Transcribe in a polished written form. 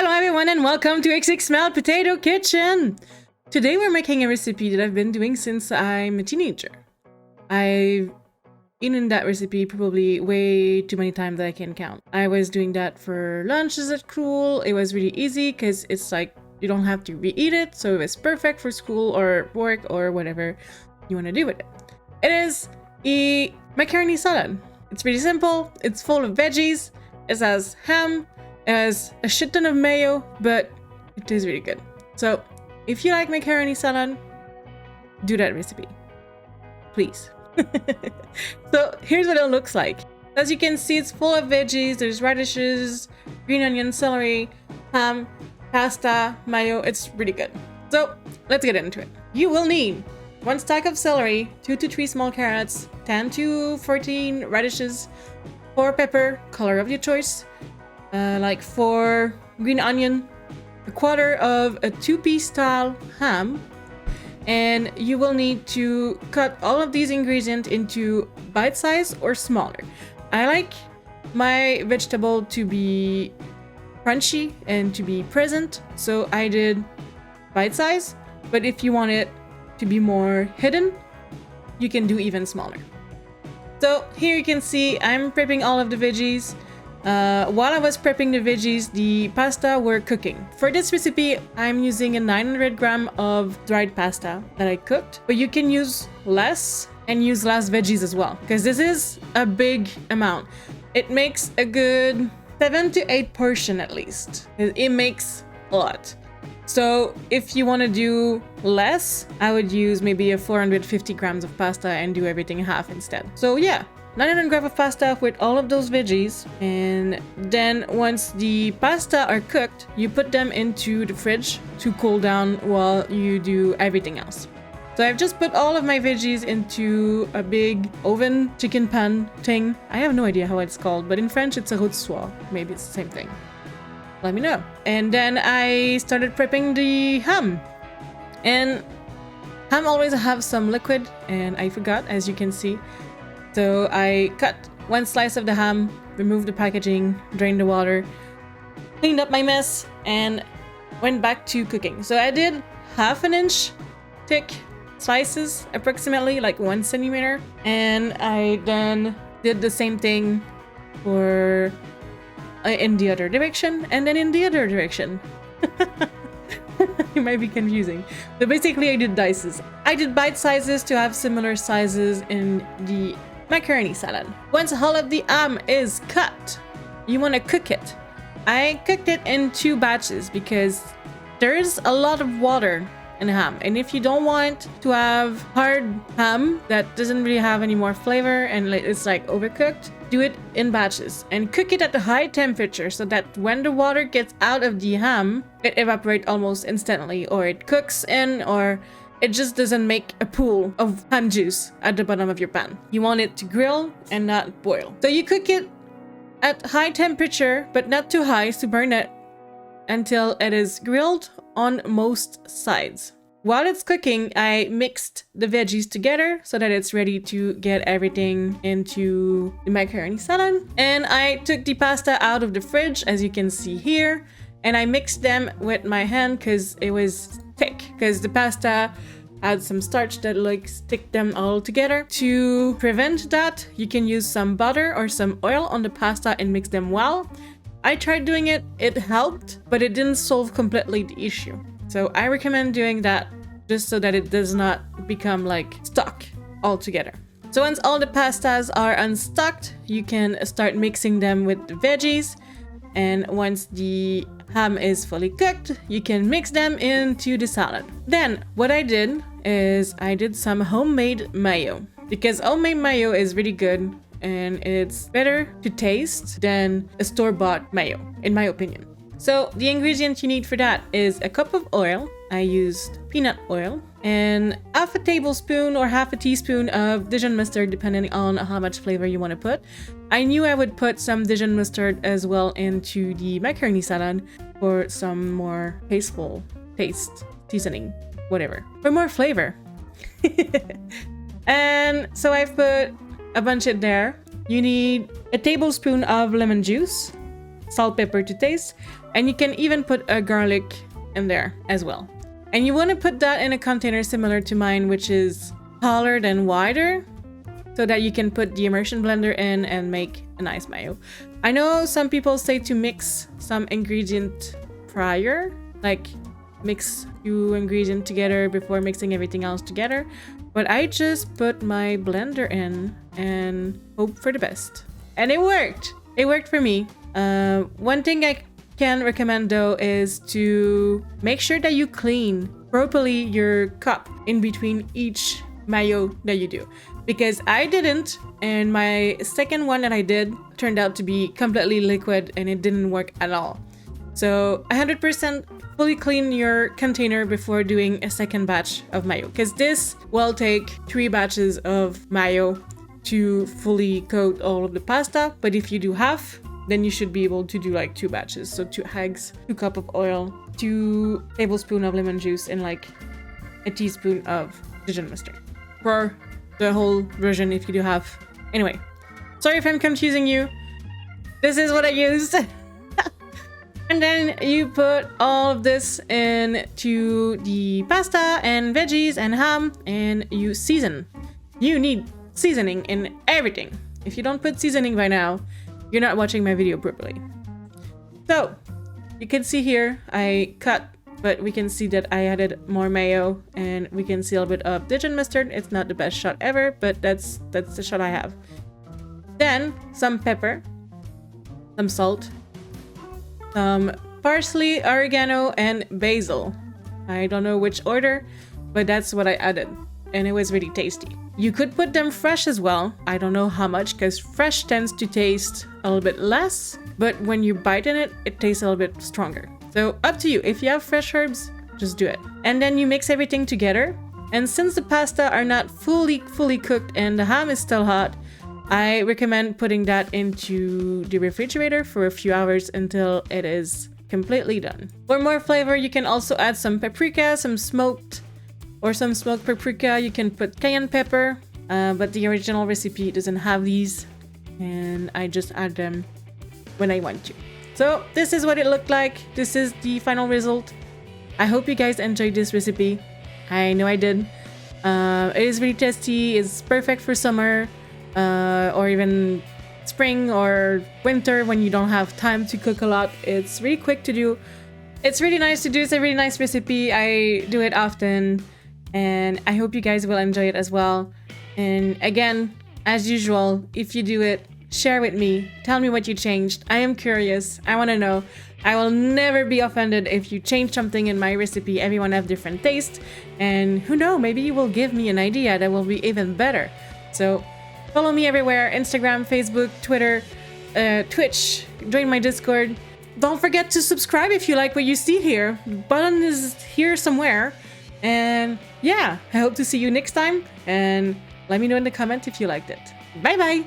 Hello everyone and welcome to XXML Potato Kitchen! Today we're making a recipe that I've been doing since I'm a teenager. I've eaten that recipe probably way too many times that I can count. I was doing that for lunches at school. It was really easy because it's like you don't have to reheat it, so it was perfect for school or work or whatever you want to do with it. It is a macaroni salad. It's pretty simple, it's full of veggies, it has ham, it has a shit ton of mayo, but it tastes really good. So if you like macaroni salad, do that recipe, please. So here's what it looks like. As you can see, it's full of veggies. There's radishes, green onion, celery, ham, pasta, mayo. It's really good. So let's get into it. You will need 1 stack of celery, 2 to 3 small carrots, 10 to 14 radishes, 4 pepper, color of your choice, like 4 green onion, a quarter of a toupie-style ham, and you will need to cut all of these ingredients into bite size or smaller. I like my vegetable to be crunchy and to be present, so I did bite size, but if you want it to be more hidden, you can do even smaller. So here you can see I'm prepping all of the veggies. While I was prepping the veggies, the pasta were cooking. For this recipe, I'm using a 900 gram of dried pasta that I cooked, but you can use less and use less veggies as well, because this is a big amount. It makes a good 7 to 8 portion at least. It makes a lot. So if you want to do less, I would use maybe a 450 grams of pasta and do everything half instead. So yeah, 900 grams of pasta with all of those veggies, and then once the pasta are cooked, you put them into the fridge to cool down while you do everything else. So I've just put all of my veggies into a big oven chicken pan thing. I have no idea how it's called, but in French it's a rôtissoir. Maybe it's the same thing. Let me know. And then I started prepping the ham. And ham always have some liquid, and I forgot, as you can see. So I cut 1 slice of the ham, removed the packaging, drained the water, cleaned up my mess, and went back to cooking. So I did 1/2 inch thick slices, approximately like 1 centimeter. And I then did the same thing for in the other direction, and then in the other direction. It might be confusing, but basically I did dices. I did bite sizes to have similar sizes in the macaroni salad. Once all of the ham is cut, you want to cook it. I cooked it in 2 batches because there's a lot of water in ham, and if you don't want to have hard ham that doesn't really have any more flavor and it's like overcooked, do it in batches and cook it at a high temperature so that when the water gets out of the ham, it evaporates almost instantly, or it cooks in, or it just doesn't make a pool of ham juice at the bottom of your pan. You want it to grill and not boil. So you cook it at high temperature, but not too high to burn it, until it is grilled on most sides. While it's cooking, I mixed the veggies together so that it's ready to get everything into the macaroni salad. And I took the pasta out of the fridge, as you can see here, and I mixed them with my hand because it was thick, because the pasta had some starch that like stick them all together. To prevent that, you can use some butter or some oil on the pasta and mix them well. I tried doing it, it helped, but it didn't solve completely the issue. So I recommend doing that just so that it does not become like stuck altogether. So once all the pastas are unstuck, you can start mixing them with the veggies. And once the ham is fully cooked, you can mix them into the salad. Then what I did is I did some homemade mayo, because homemade mayo is really good and it's better to taste than a store-bought mayo, in my opinion. So the ingredient you need for that is a cup of oil. I used peanut oil, and 1/2 tablespoon or 1/2 teaspoon of Dijon mustard, depending on how much flavor you want to put. I knew I would put some Dijon mustard as well into the macaroni salad for some more tasteful taste, seasoning, whatever, for more flavor. And so I've put a bunch in there. You need a tablespoon of lemon juice, salt, pepper to taste, And you can even put a garlic in there as well. And you want to put that in a container similar to mine, which is taller and wider, so that you can put the immersion blender in and make a nice mayo. I know some people say to mix some ingredient prior, like mix few ingredients together before mixing everything else together, but I just put my blender in and hope for the best. And it worked. It worked for me. One thing I can recommend though is to make sure that you clean properly your cup in between each mayo that you do, because I didn't, and my second one that I did turned out to be completely liquid and it didn't work at all. So 100% fully clean your container before doing a second batch of mayo, because this will take 3 batches of mayo to fully coat all of the pasta. But if you do half, then you should be able to do like 2 batches. So 2 eggs, 2 cups of oil, 2 tablespoons of lemon juice, and like a teaspoon of Dijon mustard for the whole version if you do have. Anyway, sorry if I'm confusing you. This is what I used. And then you put all of this into the pasta and veggies and ham, and you season. You need seasoning in everything. If you don't put seasoning by now, you're not watching my video properly. So you can see here I cut, but we can see that I added more mayo, and we can see a little bit of Dijon mustard. It's not the best shot ever, but that's the shot I have. Then some pepper, some salt, some parsley, oregano, and basil. I don't know which order, but that's what I added, and it was really tasty. You could put them fresh as well. I don't know how much, because fresh tends to taste a little bit less, but when you bite in it, it tastes a little bit stronger. So up to you. If you have fresh herbs, just do it. And then you mix everything together. And since the pasta are not fully cooked and the ham is still hot, I recommend putting that into the refrigerator for a few hours until it is completely done. For more flavor, you can also add some paprika, some smoked paprika. You can put cayenne pepper, but the original recipe doesn't have these, and I just add them when I want to. So this is what it looked like. This is the final result. I hope you guys enjoyed this recipe. I know I did. It is really tasty. It's perfect for summer, or even spring or winter when you don't have time to cook a lot. It's really quick to do. It's really nice to do. It's a really nice recipe. I do it often, and I hope you guys will enjoy it as well. And again, as usual, if you do it, share with me. Tell me what you changed. I am curious. I want to know. I will never be offended if you change something in my recipe. Everyone have different tastes, and who knows, maybe you will give me an idea that will be even better. So follow me everywhere: Instagram, Facebook, Twitter, Twitch. Join my Discord. Don't forget to subscribe if you like what you see here. The button is here somewhere. And yeah, I hope to see you next time, and let me know in the comments if you liked it. Bye bye.